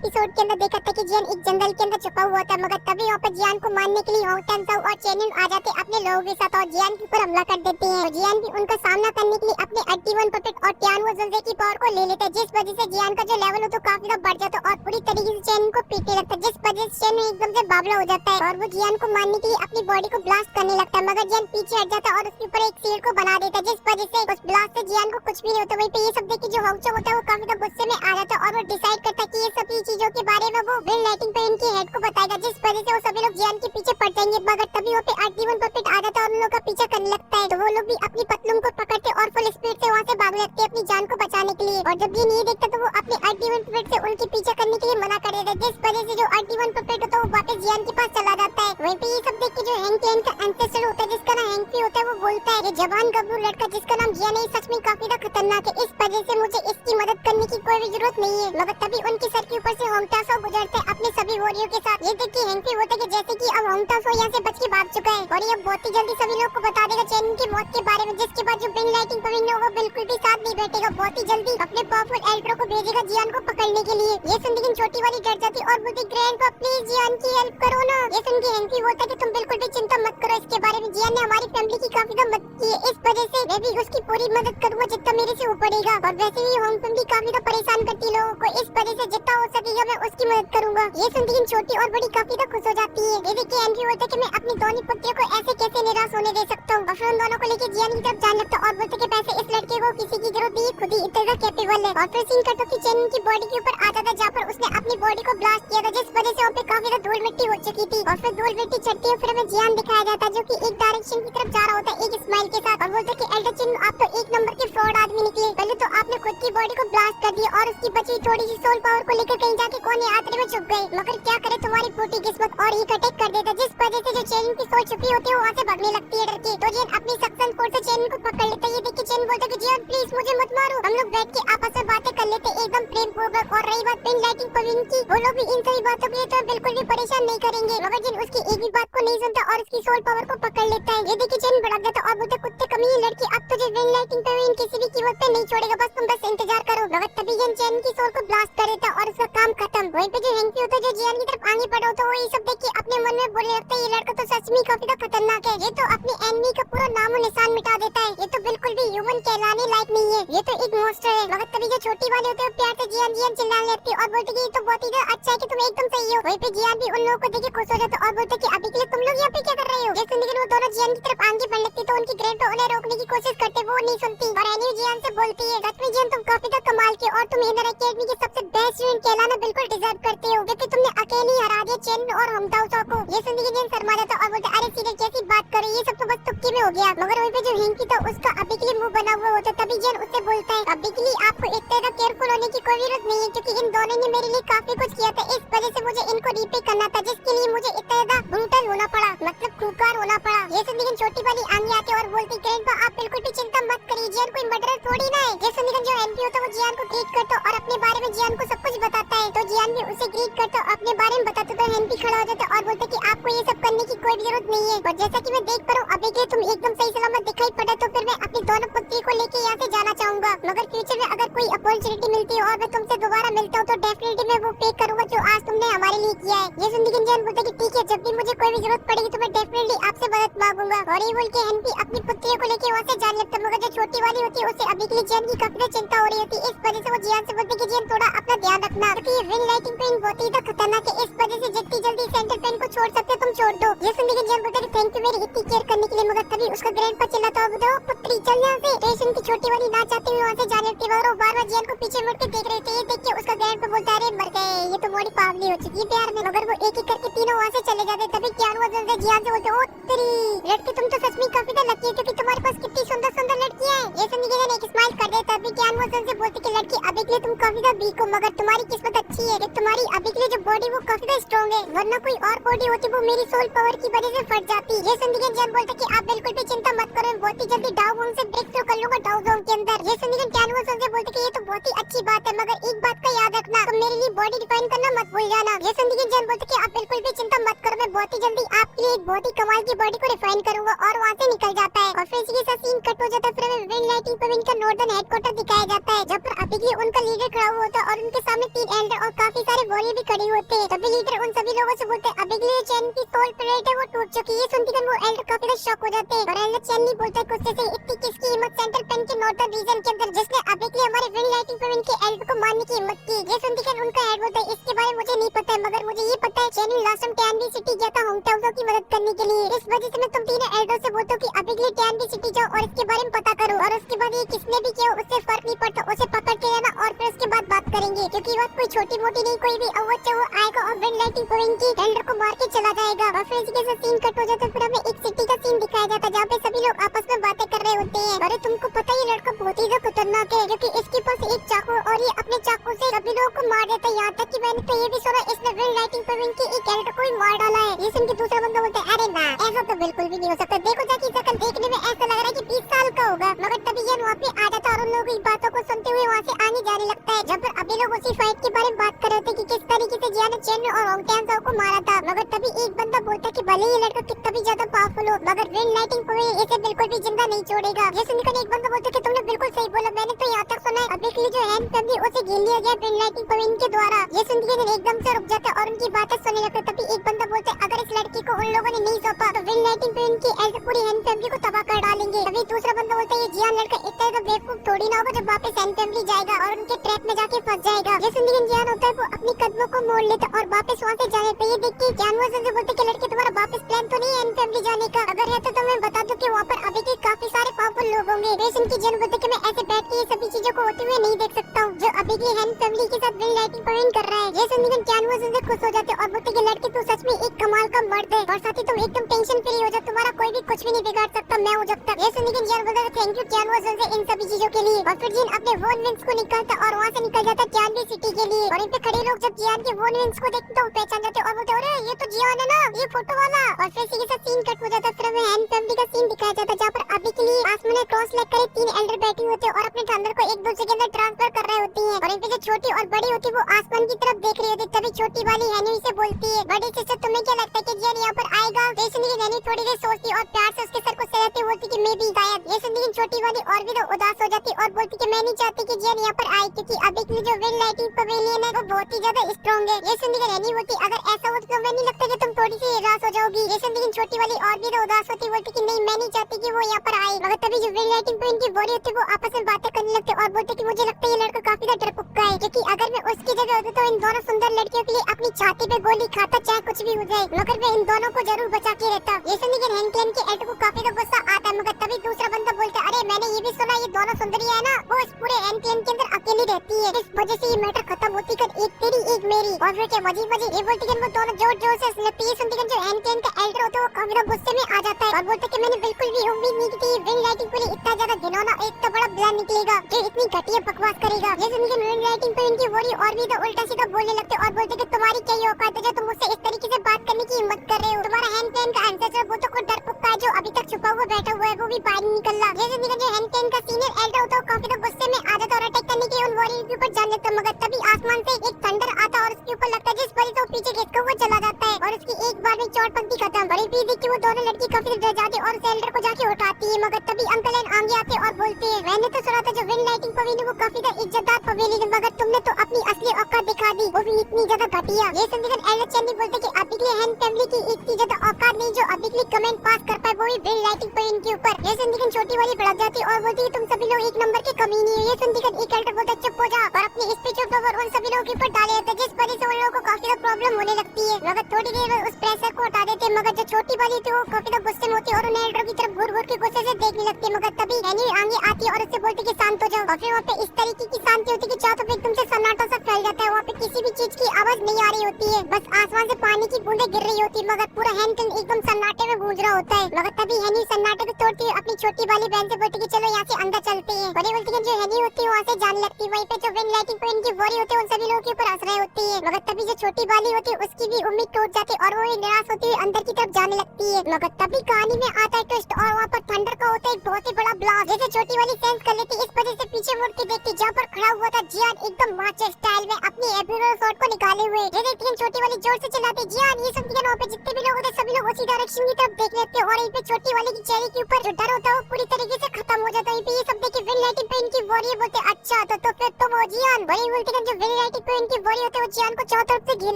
Episode के अंदर देखा था कि जियान एक जंगल के अंदर छुपा हुआ था, मगर तभी वहाँ पर जियान को मारने के लिए होंग ताओ और चेनिन आ जाते अपने लोगों के साथ और जियान के ऊपर हमला कर देते हैं। तो जियान भी उनका सामना करने के लिए अपने 81 पपेट और टियानुओ ज़ुलज़े की पावर को ले लेता है, जिस वजह से जियान का जो लेवल हो तो काफी ज्यादा बढ़ जाता है और पूरी तरीके से चेनिन को पीटने लगता है, जिस वजह से चेनिन एकदम से बावला हो जाता है और वो जियान को मारने के लिए अपनी बॉडी को ब्लास्ट करने लगता है। मगर जियान पीछे हट जाता है और उसके ऊपर एक शील्ड को बना देता है, जिस वजह से उस ब्लास्ट से जियान को कुछ भी नहीं होता। वहीं पे ये सब देख के जो होंगचो होता है वो काफी ज्यादा गुस्से में आ जाता है और वो डिसाइड करता है कि ये सभी चीजों के बारे में वो विंड लाइटिंग पे इनकी हेड को बताएगा, जिस वजह से वो सभी लोग जियान के पीछे पड़ जाएंगे। मगर तभी वहाँ पे 81 पपेट आ जाता है और उन लोगों का पीछा करने लगता है, तो वो लोग भी अपनी पतलून को पकड़ते और फुल स्पीड से वहाँ से भाग लगते हैं अपनी जान को बचाने के लिए। और जब ये नहीं देखता तो वो अपने 81 पपेट से उनके पीछा करने के लिए मना कर देता है, जिस वजह से जो 81 पपेट होता है वो वापस जियान के पास चला जाता है। वहीं पे ये सब देख के जो हैंग क्लैन का एंसेस्टर होता है जिसका नाम हैंग होता है वो बोलता है, ये जवान गबरू लड़का जिसका नाम जियान है सच में काफी ज्यादा खतरनाक है, इस वजह से मुझे इसकी मदद करने की कोई भी जरूरत नहीं है। मगर तभी उनके सर के ऊपर से होंग ताओ गुजरते हैं अपने सभी वॉरियर के साथ। ये देख के हैंग होता है कि जैसे कि अब होंग ताओ यहाँ से बच के भाग चुका है और ये बहुत ही जल्दी सभी लोग को बता देगा चेनिन की मौत के बारे में, जिसके बाद जो विंड लाइटिंग पविन है वो बिल्कुल भी साथ नहीं बैठेगा, बहुत ही जल्दी अपने पावरफुल एल्ड्रो को भेजेगा जियान को पकड़ने के लिए। ये सुन के छोटी वाली डर जाती और बोलती ग्रैंडपा प्लीज जियान की हेल्प करो ना। ये सुन के हैंग बोलता है कि तुम बिल्कुल भी चिंता मत करो इसके बारे में, जियान ने हमारी फैमिली की काफी ज्यादा मदद की है, इस वजह से मैं भी उसकी पूरी मदद करूंगा जितना मेरे से हो पड़ेगा। और वैसे भी होंग फैमिली काफी ज्यादा परेशान करती है लोगों को, इस वजह से जितना हो सकेगा मैं उसकी मदद करूंगा। ये सुन के छोटी और बड़ी काफी ज्यादा खुश हो जाती है। ये देखिए एंड्रयू बोलता है कि मैं अपनी दोनों पुत्रियों को ऐसे कैसे निराश होने दे सकता हूँ, और फिर उन दोनों को लेकर जियान की तरफ जाने लगता है और बोलते कि पैसे इस लड़के को किसी की जरूरत नहीं है, खुद ही इतना कैपेबल है। और फिर सीन कटो की चेनिन की बॉडी के ऊपर आता था जहाँ पर उसने अपनी बॉडी को ब्लास्ट किया था, जिस वजह से वहाँ पे काफी ज्यादा धूल मिट्टी हो चुकी थी। और फिर धूल मिट्टी चढ़ती है फिर हमें जियान दिखाया जाता है जो की एक डायरेक्शन की तरफ जा रहा होता है एक स्माइल के साथ और बोलता है कि एल्डर चिन आप तो एक नंबर के फ्रॉड आदमी निकले, पहले तो आपने खुद की बॉडी को ब्लास्ट कर दिया और उसकी बची थोड़ी सी सोल पावर को लेकर कहीं जाके कोने आतरे में छुप गए, मगर क्या करे तुम्हारी फूटी किस्मत और ये अटैक कर देता, जिस वजह से जो चेनिन की सोल छुपी होती है वहाँ से भागने लगती है डर के। तो जियान अपनी सक्शन फोर्स से चेनिन को पकड़ लेता है। ये देख के चेनिन बोलता है कि जियान प्लीज मुझे मत मारो, हम लोग बैठ के आपस में बातें कर लेते एकदम प्रेम पूर्वक। और रही बात विंड लाइटिंग पविन की, वो लोग भी इन सभी बातों के लिए तो बिल्कुल भी परेशान नहीं करेंगे, मगर जिन उसकी एक भी बात को नहीं सुनता और उसकी सोल पावर को पकड़ लेता है। ये देखिए चेनिन भड़क जाता और बोलता कुत्ते कमीनी लड़की अब तुझे विंड लाइटिंग पविन किसी भी कीमत पे नहीं छोड़ेगा, बस तुम बस इंतजार करो। मगर तभी जियान चेनिन की सोल को ब्लास्ट कर देता और उसका काम खत्म। वहीं पे जो हैंग होता है जो जियान की तरफ आगे बढ़ा तो वो ये सब देख के अपने मन में बोलने लगता है ये लड़का तो सच में काफी ज्यादा खतरनाक है, ये तो अपने एनिमी का पूरा नामो निशान मिटा देता है, ये तो बिल्कुल भी ह्यूमन कहलाने लायक नहीं है, ये तो एक मॉन्स्टर है। मगर तभी जो छोटी वाली होते हैं प्यार से जियान जियान चिल्लाने लगती है और बोलते कि ये तो बहुत ही अच्छा है कि तुम एकदम सही हो। वहीं पे जियान भी उन लोगों को देख के खुश हो जाता है और बोलते कि अभी के लिए तुम लोग यहाँ पे क्या कर रहे हो। ये सुनने के वो दोनों जियान की तरफ आगे बढ़ लगती तो उनकी ग्रैंडपा उन्हें रोकने की कोशिश करते, वो नहीं सुनती और एनी जियान से बोलती है सच में जियान तुम काफी ज्यादा कमाल के और तुम इधर एकेडमी के सबसे बेस्ट स्टूडेंट कहलाना बिल्कुल डिजर्व करते हो, क्योंकि तुमने अकेले हरा दिया चेनिन और होंग ताओ को। ये सुनने के जियान शर्मा जाता और बोलता अरे सीरियस कैसी बात कर रही है, ये सब तो बस तुक्के में हो गया। मगर वहीं पे जो हिंकी था उसका अभी के लिए मुंह बना हुआ होता, तभी जियान उससे बोलता है अभी के लिए आपको इतना ज्यादा केयरफुल होने की कोई जरूरत नहीं है, क्योंकि इन दोनों ने मेरे लिए काफी कुछ किया था, इस वजह से मुझे इनको रीपे करना था, जिसके लिए मुझे इतना ज्यादा ब्रूटल होना पड़ा, मतलब खूंखार होना पड़ा। ये सुनने के छोटी वाली आगे आती और बोलती ग्रैंडपा आप बिल्कुल भी चिंता मत करिए, जियान कोई मर्डरर थोड़ी ना है। ये सुनने के जो एनपी होता है वो जियान को ग्रीट करता और अपने बारे में जियान को सब कुछ बताता है, तो जियान भी उसे ग्रीट करता और अपने बारे में बताता तो एनपी खड़ा हो जाता और बोलता कि आपको ये सब करने की कोई भी जरूरत नहीं है। और जैसा कि मैं देख पा रहा हूँ अभी के तुम एकदम सही सलामत दिखाई पड़ा, तो फिर मैं अपनी दोनों पुत्री को लेके यहाँ से जाना चाहूंगा, मगर फ्यूचर में अगर कोई अपॉर्चुनिटी मिलती है और मैं तुमसे दोबारा मिलता हूँ तो डेफिनेटली मैं वो पे करूंगा जो आज तुमने हमारे लिए किया है। ये सुनने के जियान बोलता कि ठीक है जब भी मुझे कोई भी जरूरत पड़ेगी तो मैं डेफिनेटली आपसे मदद मांगूंगा। और ये बोल के एनपी अपनी पुत्रियों को लेके वहाँ से जाने लगता, मगर जो छोटी वाली होती है उसे अभी के लिए जियान की काफी चिंता हो रही होती है, इस वजह से वो जियान से बोलती कि जियान थोड़ा अपना ध्यान रखना, क्योंकि ये विंड लाइटिंग पेन बहुत ही खतरनाक है, इस वजह से जितनी जल्दी सेंटर पेन को छोड़ सकते तुम छोड़ दो। ये सुनने के जियान बोलता है थैंक यू मेरी इतनी केयर करने के लिए, मगर तभी उसका ग्रैंडपा चिल्लाता हुआ बोलता पुत्री चल यहाँ से। स्टेशन की छोटी वाली ना चाहती हुई वहाँ से जाने लगती है और वो बार-बार जियान को पीछे मुड़ के देख रही थी। ये देख के उसका ग्रैंडपा बोलता है अरे मर गए, ये तो मोड़ी पावली हो चुकी है प्यार में, मगर वो एक एक करके तीनों वहाँ से चले जाते। तभी क्या हुआ जल्दी जियान से बोलते ओ तेरी लड़की तुम तो सच में काफी ज्यादा लकी है, क्योंकि तुम्हारे पास कितनी सुंदर सुंदर लड़कियां हैं। ये सुनने के बाद एक स्माइल कर देता, तभी क्या हुआ जल्दी बोलती कि लड़की अभी के लिए तुम काफी ज्यादा वीक हो, मगर तुम्हारी किस्मत अच्छी है कि तुम्हारी अभी के लिए जो बॉडी वो काफी ज्यादा स्ट्रॉन्ग है, वरना कोई और बॉडी होती वो मेरी सोल पावर की वजह से फट जाती। ये सुनने के जियान बोलता कि आप बिल्कुल भी चिंता मत करो, मैं बहुत ही जल्दी डाउ जोन से ब्रेक थ्रू कर लूंगा डाउ जोन के अंदर। ये सुनने के क्या हुआ जल्दी बोलते कि ये तो बहुत ही अच्छी बात है, मगर एक बात का याद रखना तुम मेरे लिए बॉडी डिफाइन करना मत भूल जाना। ये सुनने के जियान बोलते कि आप बिल्कुल भी चिंता मत करो, मैं बहुत ही जल्दी आपके लिए एक बहुत ही कमाल की बॉडी को रिफाइन करूंगा, और वहाँ से निकल जाता है। और फिर इसी के साथ सीन कट हो जाता है, फिर हमें विंड लाइटिंग पविन का नॉर्दर्न हेडक्वार्टर दिखाया जाता है, जब पर अबिगली उनका लीडर खड़ा हुआ होता है और उनके सामने 3 एल्डर और काफी सारे वॉरियर भी खड़े होते हैं। तभी लीडर उन सभी लोगों से बोलते हैं अबिगली चैन की सोल प्लेट है वो टूट चुकी है। सुनती वो एल्डर काफी ज्यादा शॉक हो जाते हैं और एल्डर चैन नहीं बोलता है गुस्से से इतनी किसकी हिम्मत सेंट्रल पेन के नॉर्दर्न रीजन के अंदर जिसने अबिगली हमारे विंड लाइटिंग प्रोविंस के एल्डर को मारने की हिम्मत की। ये सुनती उनका हेड बोलता है इसके बारे में मुझे नहीं पता है, मगर मुझे ये पता है चैन लास्ट टाइम टैनबी सिटी गया था होमटाउन की मदद करने के लिए। इस वजह से मैं तुम तीनों एल्डर से बोलता हूँ कि अबिगली टैनबी सिटी जाओ और इसके बारे में पता करो और उसके बाद ये किसने भी किया उससे फर्क नहीं पड़ता, उसे पकड़ के लेना और फिर उसके बाद बात करेंगे, क्योंकि बात कोई छोटी मोटी नहीं, कोई भी अवध वो आएगा और विंड लाइटिंग प्रोविंस की एल्डर को मार के चला जाएगा। और फिर इसके साथ सीन कट हो जाता है। फिर हमें एक सिटी का सीन दिखाया जाता है जहाँ पे सभी लोग आपस में बातें कर रहे होते हैं। अरे तुमको पता है ये लड़का बहुत ही ज्यादा खतरनाक है, क्योंकि इसके पास एक चाकू और ये अपने चाकू से सभी लोगों को मार देता है। यहाँ तक कि मैंने तो ये भी सुना इसने विंड लाइटिंग प्रोविंस की एक एल्डर को ही मार डाला है। ये सुन के दूसरा बंदा बोलता है अरे ना ऐसा तो बिल्कुल भी नहीं हो सकता, देखो जाके शकल देखने में ऐसा लग रहा है कि 20 साल का होगा। मगर तभी ये वहाँ पे आ जाता है और उन लोगों की बातों को सुनते हुए वहाँ से आने जाने लगता है। जब पर अभी लोग उसी फाइट के बारे में बात कर रहे थे कि किस तरीके से जिया ने चेन और होंगटैन को मारा था। मगर तभी एक बंदा बोलता है कि भले ये लड़का कितना भी ज्यादा पावरफुल हो मगर विंड लाइटिंग प्रोविंस इसे बिल्कुल भी जिंदा नहीं छोड़ेगा। ये सुनकर एक बंदा बोलता है कि तुमने बिल्कुल सही बोला, मैंने तो यहाँ तक सुना है अभी के लिए जो हैंड फैमिली उसे गिन लिया गया विंड लाइटिंग प्रोविंस के द्वारा। ये सुनकर एकदम से रुक जाता है और उनकी बातें सुनने लगता है। तभी एक बंदा बोलता है अगर इस लड़की को उन लोगों ने नहीं सौंपा तो विंड लाइटिंग प्रोविंस की एल्डर पूरी हैंड फैमिली को तबाह कर डालेंगे। तभी दूसरा बंदा बोलता है ये जियान लड़का इतना तो बेवकूफ थोड़ी ना होगा जब वापस हैंड फैमिली जाएगा और उनके ट्रैप में जाके फंस जाएगा। ये सुनकर जियान होता है वो अपनी कदमों को मोड़ लेता और वापस वहाँ से जाने पे ये देख के जानवर से बोलते कि लड़के तुम्हारा वापस प्लान तो नहीं है हैंड फैमिली जाने का, अगर है तो मैं बता दूं कि वहाँ पर अभी के काफी सारे पावरफुल लोग होंगे। रेशन की जन बोलते कि मैं ऐसे बैठ के ये सभी चीजों को होते हुए नहीं देख सकता हूँ जो अभी की हैंड फैमिली के साथ विंड लाइटिंग प्रोविंस कर रहा है। ये सुनकर जानवर से खुश हो जाते और बोलते कि लड़के तू सच में एक कमाल का मर्द है और साथ ही तुम एकदम टेंशन फ्री हो जा, तुम्हारा कोई भी कुछ भी नहीं बिगाड़ सकता, मैं हूँ जब तक। ये सुनकर जान बोलता है थैंक यू जानवर से इन सभी चीजों के लिए। और फिर जिन अपने वोन विंग्स को निकालता और वहाँ से निकल जाता टैनबी सिटी के लिए। और इन पे खड़े लोग जब जियान के वोन विंग्स को देखते तो पहचान जाते और बोलते अरे ये तो जियान है ना, ये फोटो वाला। और फिर इसी के साथ सीन कट हो जाता है। फिर हमें हैंड फैमिली का सीन दिखाया जाता है जहाँ पर अभी के लिए आसमान में क्रॉस लेकर 3 एल्डर बैठी होते हैं और अपने थंडर को एक दूसरे के अंदर ट्रांसफर कर रहे होती हैं। और इन पे जो छोटी और बड़ी होती है वो आसमान की तरफ देख रही होती है। तभी छोटी वाली हैनी से बोलती है बड़ी सिस्टर तुम्हें क्या लगता है कि जियान यहाँ पर आएगा? ये सुनकर हैनी थोड़ी देर सोचती और प्यार से उसके सर को सहलाती बोलती कि मैं भी शायद। ये सुनकर छोटी वाली और भी तो उदास हो जाती और बोलती कि मैं नहीं चाहती कि जियान यहाँ पर आए, क्योंकि अभी के लिए जो विंड लाइटिंग पवेलियन है वो बहुत ही ज्यादा स्ट्रॉन्ग है। ये सुनकर हैनी बोलती अगर ऐसा हो तो मैं नहीं लगता कि तुम थोड़ी सी निराश हो जाओगी। ये सुनकर छोटी वाली और भी तो उदास होती बोलती कि नहीं मैं नहीं चाहती कि वो यहाँ पर आए। मगर तभी जो विंड लाइटिंग प्रोविंस की बॉडी होती है वो आपस में बातें करने लगते और बोलते कि मुझे लगता है ये लड़का काफी ज्यादा डरपोका है, क्योंकि अगर मैं उसकी जगह होती तो इन दोनों सुंदर लड़कियों के लिए अपनी छाती पे गोली खाता चाहे कुछ भी हो जाए, मगर मैं इन दोनों को जरूर बचा के रहता। ये सुनकर हैंड क्लैन के एल्डर को काफी ज्यादा गुस्सा आता है। मगर तभी दूसरा बंदा बोलता है अरे मैंने ये भी सुना ये दोनों सुंदरियां है ना वो इस पूरे हैंड क्लैन के अंदर अकेली रहती है, इस वजह से ये मैटर खत्म होती कर एक तेरी एक मेरी। और फिर क्या वजी ये बोलती है वो दोनों जोर जोर से हंसने ये सुनकर जो हैंड क्लैन का एल्डर होता है वो काफी ज्यादा गुस्से में आ जाता है और बोलता है कि मैंने बिल्कुल भी उम्मीद नहीं की थी विंड लाइटिंग पूरी इतना ज्यादा घिनौना एक तो बड़ा प्लान निकलेगा जो इतनी घटिया बकवास करेगा। ये सुनकर विंड लाइटिंग पे इनकी वोरी और भी तो उल्टा सीधा बोलने लगते और बोलते कि तुम्हारी क्या ये औकात है जो तुम मुझसे इस तरीके से बात करने की हिम्मत कर रहे हो? तुम्हारा हैंड क्लैन का एंसेस्टर वो तो कोई डरपोक है जो अभी तक छुपा हुआ बैठा हुआ है, वो भी बाहर नहीं निकल रहा। ये सुनकर जो हैंड क्लैन का सीनियर एल्डर होता है काफी तो गुस्से में आ जाता और अटैक करने के उन वॉरियर के ऊपर जान लेता। मगर तभी आसमान से एक थंडर आता और उसके ऊपर लगता है जिस वजह से वो पीछे खिसका हुआ चला जाता है और उसकी एक बार में चोट पंक्ति खत्म। बड़ी पी देख के वो दोनों लड़की काफी डर जाती और उस एल्डर को जाके उठाती है। मगर तभी अंकल एंड आगे आते और बोलते हैं मैंने तो सुना था जो विंड लाइटिंग पवेलियन वो काफी ज्यादा इज्जतदार पवेलियन, मगर तुमने तो अपनी असली औकात दिखा दी, वो भी इतनी ज्यादा घटिया। ये सुनकर एल्डर चैनी बोलते कि अभी के लिए हैंड फैमिली की इतनी ज्यादा औकात नहीं जो अभी के लिए कमेंट पास कर पाए, वो भी विंड लाइटिंग पवेलियन के ऊपर। ये सुनकर छोटी वाली भड़क जाती और बोलती है तुम सभी लोग एक नंबर के कमीने हो। ये सुनकर एक एल्डर बोलता चुप हो जा और अपनी स्पीच ओवर उन सभी लोगों के ऊपर डाले जाते जिस वजह से उन लोगों को काफी ज्यादा प्रॉब्लम होने लगती है। मगर थोड़ी देर में उस प्रेशर को हटा देते मगर जो छोटी वाली थी वो काफी ज्यादा गुस्से में होती और उन एल्डर की तरफ घूर घूर के गुस्से से देखने लगती है। मगर तभी हैनी आगे आती और उससे बोलती कि शांत हो जाओ। और फिर वहाँ पे इस तरीके की शांति होती है कि चारों तरफ एकदम से सन्नाटा सा फैल जाता है। वहाँ पे किसी भी चीज की आवाज नहीं आ रही होती है, बस आसमान से पानी की बूंदें गिर रही होती है। मगर पूरा हैंड एकदम सन्नाटे में गूंज रहा होता है। मगर तभी हैनी सन्नाटे को तोड़ती है अपनी छोटी वाली बहन से बोलती कि चलो यहाँ से अंदर चलते हैं। बड़ी बोलती है जो हैनी होती है वहाँ से जाने लगती है। वहीं पे जो विन लाइटिंग पे इनकी वॉरी होती है उन सभी लोगों के ऊपर हंस रहे होती है। मगर तभी जो छोटी बाली होती है उसकी भी उम्मीद टूट जाती है और वो निराश होती हुई अंदर की तरफ जाने लगती है। मगर तभी कहानी में आता है ट्विस्ट और वहाँ पर थंडर का होता है एक बहुत ही बड़ा ब्लास्ट। जैसे छोटी वाली सेंस कर लेती इस वजह से पीछे मुड़ के देखती जहाँ पर खड़ा हुआ था जियान एकदम मास्टर स्टाइल में अपनी एब्यूरो शॉट को निकाले हुए। ये देखती छोटी वाली जोर से चिल्लाती जियान। ये सुनती है वहाँ पे जितने भी लोग होते सभी लोग उसी डायरेक्शन की तरफ देख लेते हैं और यहीं पे छोटी वाली की चेहरे के ऊपर जो डर होता है वो पूरी तरीके से खत्म हो जाता है। ये सब देखे विन लाइटिंग पे इनकी वॉरियर बोलते अच्छा तो फिर तुम हो जियान। बड़ी बोलती है जो विन लाइटिंग पे इनकी वॉरियर होते हैं वो जियान को चारों तरफ से घेर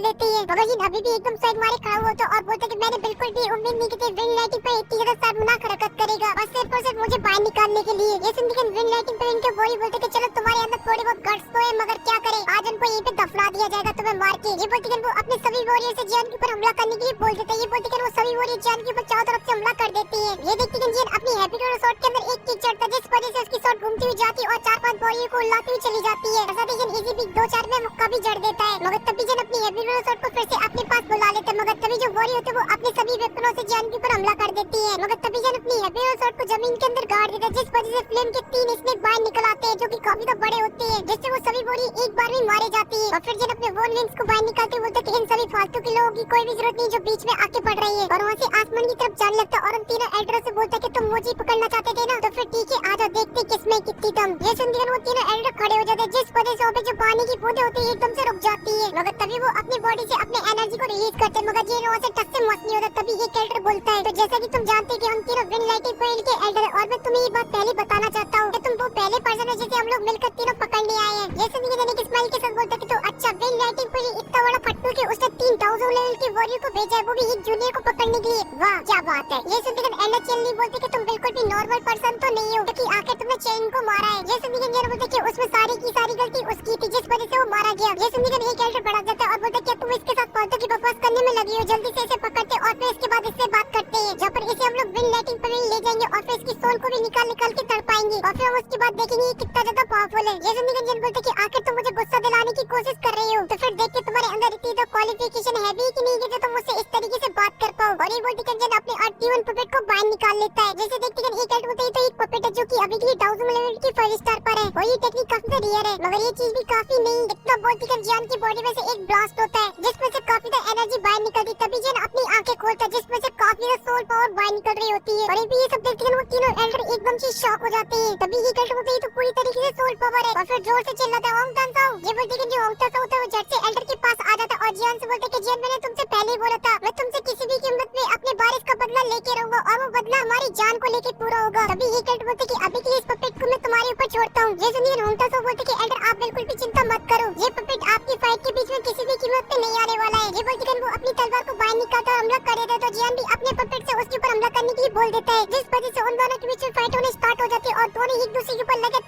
लेती है। मगर जिन अभी भी एकदम साइड मारे खड़ा हुआ था और बोलते कि मैंने बिल्कुल भी उम्मीद नहीं की थी विन लाइटिंग पे इतनी ज्यादा शर्मनाक हरकत करेगा बस सिर्फ और सिर्फ मुझे बाहर निकालने के लिए। ये सुनती है विन लाइटिंग पे इनके वॉरियर बोलते कि चलो तुम्हारे अंदर थोड़ी बहुत गट्स तो है मगर क्या करें आज उनको यहीं पे दफना दिया जाएगा तुम्हें मार के। ये बोलती है वो अपने सभी वॉरियर से जियान के ऊपर हमला करने के लिए बोल देते हैं। ये बोलती है वो सभी वॉरियर जियान के ऊपर चारों तरफ से हमला कर देती है। ये देखती है जियान अपनी हैप्पी डोर शॉट के अंदर एक किक चढ़ता है जिस वजह से उसकी शॉट घूमती हुई जाती है और 4-5 वॉरियर को उड़ाती हुई चली जाती है। ऐसा देखिए इजी बिग 2-4 में मुक्का भी जड़ देता है। मगर तभी जियान अपनी हैप्पी डोर शॉट को फिर से अपने पास बुला लेते हैं। मगर तभी जो वॉरियर होते हैं वो अपने सभी वेपनों से जियान के ऊपर हमला कर देती है। मगर तभी जियान अपनी हैप्पी डोर शॉट को जमीन के अंदर गाड़ देता है जिस वजह से फ्लेम के 3 स्नेक बाहर निकल आते हैं जो कि काफी तो बड़े होते हैं जिससे वो सभी वॉरियर एक बार में मारे जाती है। और फिर जियान अपने वॉन विंग्स को बाहर निकालते बोलते कि इन सभी फालतू के लोगों की कोई भी जरूरत नहीं जो बीच में आके पड़ रही है और वहाँ से आसमान की तरफ जाने लगता है और उन तीनों एल्डरों से बोलता है कि तुम मुझे पकड़ना चाहते थे ना तो फिर ठीक है आ जाओ देखते किसमें कितनी दम। ये सुनकर वो तीनों एल्डर खड़े हो जाते हैं जिस वजह से वहाँ पे जो पानी की बूंदें होती है एकदम से रुक जाती है। मगर तभी वो अपनी बॉडी से अपने एनर्जी को रिलीज करते हैं मगर ये वहाँ से टस से मस नहीं होता। तभी एक एल्डर बोलता है तो जैसा कि तुम जानते हैं कि हम तीनों विन लाइटिंग पॉइंट के एल्डर है और मैं तुम्हें ये बात पहले बताना चाहता हूँ कि तुम वो पहले पर्सन है जिसे हम लोग मिलकर तीनों पकड़ने आए हैं। ये सुनकर देने की स्माइल के साथ बोलता है कि तो अच्छा विन लाइटिंग पॉइंट इतना बड़ा फट्टू कि उसने 3000 लेवल की वॉरियर को भेजा है वो भी एक जूनियर को पकड़ने के लिए। वाह क्या बात है। ये सुनकर एल्डर चेन नहीं बोलते कि तुम बिल्कुल भी नॉर्मल पर्सन तो नहीं हो क्योंकि आखिर तुमने चेन को मारा है। ये सुनकर जेन बोलते कि उसमें सारी की सारी गलती उसकी थी जिस वजह से वो मारा गया। ये सुनकर एक एल्डर बढ़ा जाता है और बोलता है कि तुम इसके साथ फालतू की बकवास करने में लगी हो जल्दी से इसे पकड़ते और फिर इसके बाद इससे बात करते हैं जहाँ पर इसे हम लोग विन लाइटिंग पर ले जाएंगे और फिर इसकी सोल को भी निकाल निकाल के तड़पाएंगे और फिर हम उसके बाद देखेंगे कितना ज्यादा पावरफुल है। ये सुनकर जेन बोलते कि आखिर तुम मुझे गुस्सा दिलाने की कोशिश कर रही हो तो फिर देख के तुम्हारे अंदर इतनी तो क्वालिफिकेशन है भी कि नहीं कि जो तुम मुझसे इस तरीके से बात कर पाओ। और ये बोलती है जेन अपने आर्टिवन पपेट को बाहर निकाल लेता है। जैसे देखते हैं एक एल्डर बोलते हैं तो एक पपेट है जो कि अभी के लिए 1000 लेवल की 5 स्टार पर है और ये टेक्निक काफी रेयर है मगर ये चीज भी काफी नहीं। इतना बोलती है जियान की बॉडी में से एक ब्लास्ट होता है जिसमें से काफी तो एनर्जी बाहर निकलती है। तभी जियान अपनी आंखें खोलता है जिसमें से काफी सोल पावर बाहर निकल रही होती है और ये सब देखते हैं वो तीनों एल्डर एकदम से शॉक हो जाते हैं। तभी ये एल्डर बोलते हैं तो पूरी तरीके से सोल पावर है और फिर जोर से चिल्लाता है ओंग तानसाओ। ये बोलते हैं जो ओंग तानसाओ होता है वो झट से एल्डर के पास आ जाता है और जियान से बोलते हैं कि जियान मैंने तुमसे पहले ही बोला था मैं तुमसे किसी भी कीमत पे अपने बारिश का बदला लेके रहूंगा और वो बदला हमारी जान को लेके पूरा होगा। तभी ये एल्डर बोलते हैं कि अभी के लिए इस पपेट को मैं तुम्हारे ऊपर छोड़ता हूँ। ये सुनिए ओंग तानसाओ बोलते हैं कि एल्डर आप बिल्कुल भी चिंता मत करो ये पपेट आपकी फाइट के बीच में किसी भी कीमत पे नहीं आने वाला है। ये बोलते हैं वो अपनी तलवार को बाहर निकालता और हमला कर देता है तो जियान भी अपने पपेट से उसके ऊपर हमला करने के लिए बोल देता है जिस वजह से उन दोनों के बीच में फाइट होने स्टार्ट हो जाती है और दोनों एक दूसरे के ऊपर लगातार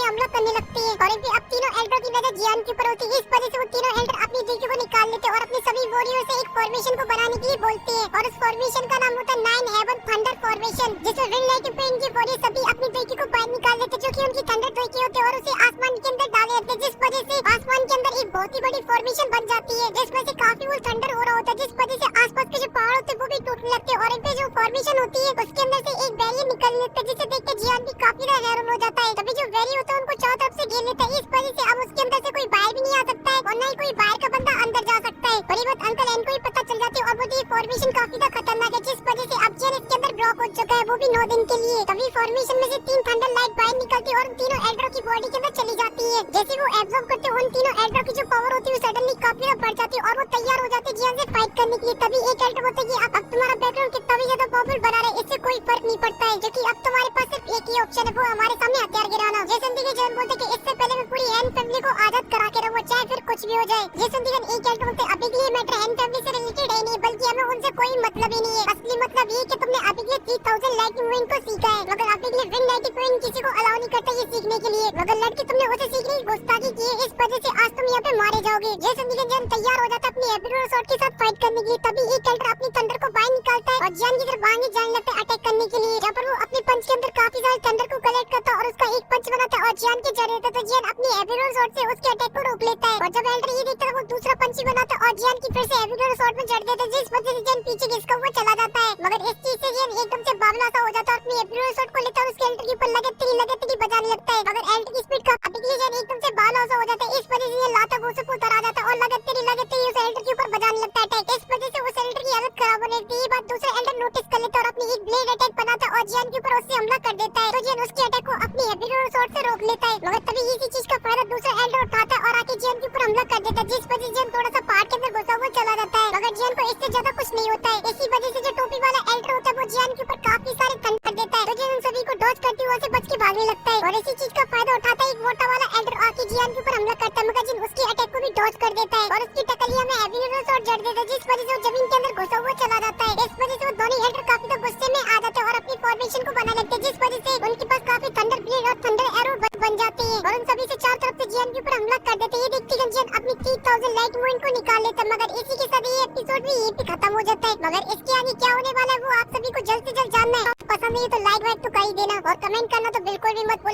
हमला करने लगते हैं। और अब तीनों एल्डर की नजर जियान के ऊपर होती है इस वजह से वो तीनों एल्डर अपनी डीके को निकाल लेते हैं और अपने सभी वॉरियर से एक फॉर्मेशन को बनाने के लिए बोलते हैं और उस फॉर्मेशन का नाम होता है 9 हेवन थंडर फॉर्मेशन जिसमें विन लाइटिंग पे इनकी वॉरियर सभी अपनी डीके को बाहर निकाल लेते जो कि उनकी थंडर डीके होते हैं और उसे आसमान के अंदर डाल देते जिस वजह से आसमान के अंदर एक बहुत ही बड़ी फॉर्मेशन बन जाती है जिसमें से काफी वो थंडर हो रहा होता है जिस वजह से आसपास के जो पहाड़ होते हैं वो भी टूटने लगते हैं और इन पे जो फॉर्मेशन होती है उसके अंदर से एक बैरियर निकल लेता है जिसे देख के जियान भी काफी हैरान हो जाता है। तभी जो बैरियर होता है उनको चारों तरफ से घेर लेता है इस वजह से अब उसके अंदर से कोई बाहर भी नहीं आ सकता है और न ही कोई बाहर का बंदा अंदर जा सकता है। बड़ी बात अंकल एन को ही पता चल जाती है और वो ये फॉर्मेशन काफी खतरनाक है जिस वजह से अब जियान इसके अंदर ब्लॉक हो चुका है वो भी 9 दिन के लिए। तभी फॉर्मेशन में से 3 थंडर लाइट बाहर निकलती है और तीनों एल्डरों की बॉडी के अंदर चली जाती है। जैसे वो एब्जॉर्ब करते हैं उन तीनों एल्डरों की जो पावर होती है सडनली काफी बढ़ जाती है और वो तैयार हो जाते हैं जियान से फाइट करने के लिए। तभी एक एल्डर बोलता है कि अब तुम्हारा बैकग्राउंड कितना भी ज्यादा पावरफुल बना रहे इससे कोई फर्क नहीं पड़ता है क्योंकि अब तुम्हारे पास सिर्फ एक ही ऑप्शन है वो हमारे सामने हथियार गिराना। ये सुनकर जियान बोलते हैं कि इससे पहले मैं पूरी एन फैमिली को आजाद करा के रहूंगा चाहे फिर कुछ भी हो जाए। ये सुनकर एक एल्डर बोलते हैं अभी के लिए मैटर एन फैमिली से रिलेटेड है नहीं बल्कि हमें उनसे कोई मतलब ही नहीं है। असली मतलब ये कि तुमने अभी के लिए 3000 लाइटिंग विंग को सीखा है मगर अभी के लिए विन लाइटिंग विंग किसी को अलाउ नहीं करता ये सीखने के लिए मगर लड़के तुमने उसे सीखने की गुस्ताखी की है इस वजह से आज तुम यहाँ पे मारे जाओगे। ये सुनकर जियान तैयार हो जाता है अपनी एब्यूरो शॉट के साथ फाइट करने के लिए। तभी एक एल्डर अपनी थंडर को बाहर निकालता है और जियान की तरफ आगे जाने लगता है अटैक करने के लिए जहाँ पर वो अपने पंच के अंदर काफी सारे थंडर को कलेक्ट करता है और उसका एक पंच बनाता है और जियान के जड़ देता है तो जियान अपनी एब्यूरो शॉट से उसके अटैक को रोक लेता है और जब एल्डर ये देखता है वो दूसरा पंच बनाता है और जियान की फिर से एब्यूरो शॉट में जड़ देता है जिस वजह से जियान पीछे खिसका हुआ चला जाता है। मगर इस चीज से जियान एकदम से बावला सा हो जाता है अपनी एब्यूरो शॉट को लेता है और उसके एल्डर के ऊपर लगातार बजाने लगता है मगर एल्डर की स्पीड का अभी के लिए जियान एकदम से वजह से ये लाता घुस ऊपर आ जाता है और लगातार उस एल्डर के ऊपर बजाने लगता है अटैक। इस वजह से उस एल्डर की हालत खराब होने लगती है। ये बात दूसरा एल्डर नोटिस कर लेता है और अपनी एक ब्लेड अटैक बनाता है और जियान के ऊपर उससे हमला कर देता है। तो जियान उसके अटैक को अपनी हेवी स्वॉर्ड से रोक लेता है, मगर तभी इसी चीज का फायदा दूसरा एल्डर उठाता है और आके जियान के ऊपर हमला कर देता है, जिस वजह से जियान थोड़ा सा पहाड़ के अंदर घुसा हुआ चला जाता है। मगर जियान को इससे ज्यादा कुछ नहीं होता है। इसी वजह से जो टोपी वाला एल्डर होता है वो जियान के ऊपर काफी सारे थंड कर देता है। तो जियान उन सभी को डॉज करते हुए से बच के भागने लगता है और इसी चीज का फायदा उठाता है एक मोटा वाला एल्डर आके जियान के ऊपर हमला करता है, मगर जिन उसकी अटैक को भी डॉज कर देता है और उसकी टकलिया में हेवी स्वॉर्ड जड़ देता है, जिस वजह से वो जमीन के अंदर घुसा हुआ चला जाता है। इस वजह से वो दोनों एल्डर काफी तो गुस्से में आ जाते हैं और अपनी फॉर्मेशन को बना लेते हैं, जिस वजह से उनके पास काफी थंडर ब्लेड और थंडर एरो बन जाते हैं और उन सभी से चारों तरफ से जियान के ऊपर हमला कर देते हैं। ये देखते ही जियान अपनी 3000 लाइट मून को निकाल लेता है, मगर इसी के साथ ये एपिसोड भी यहीं पे खत्म हो जाता है। मगर इसके आगे क्या होने वाला है वो आप सभी को जल्द से जल्द जानना है। पसंद नहीं तो लाइक वाइक तो कर ही देना और कमेंट करना तो बिल्कुल भी मत भूलना।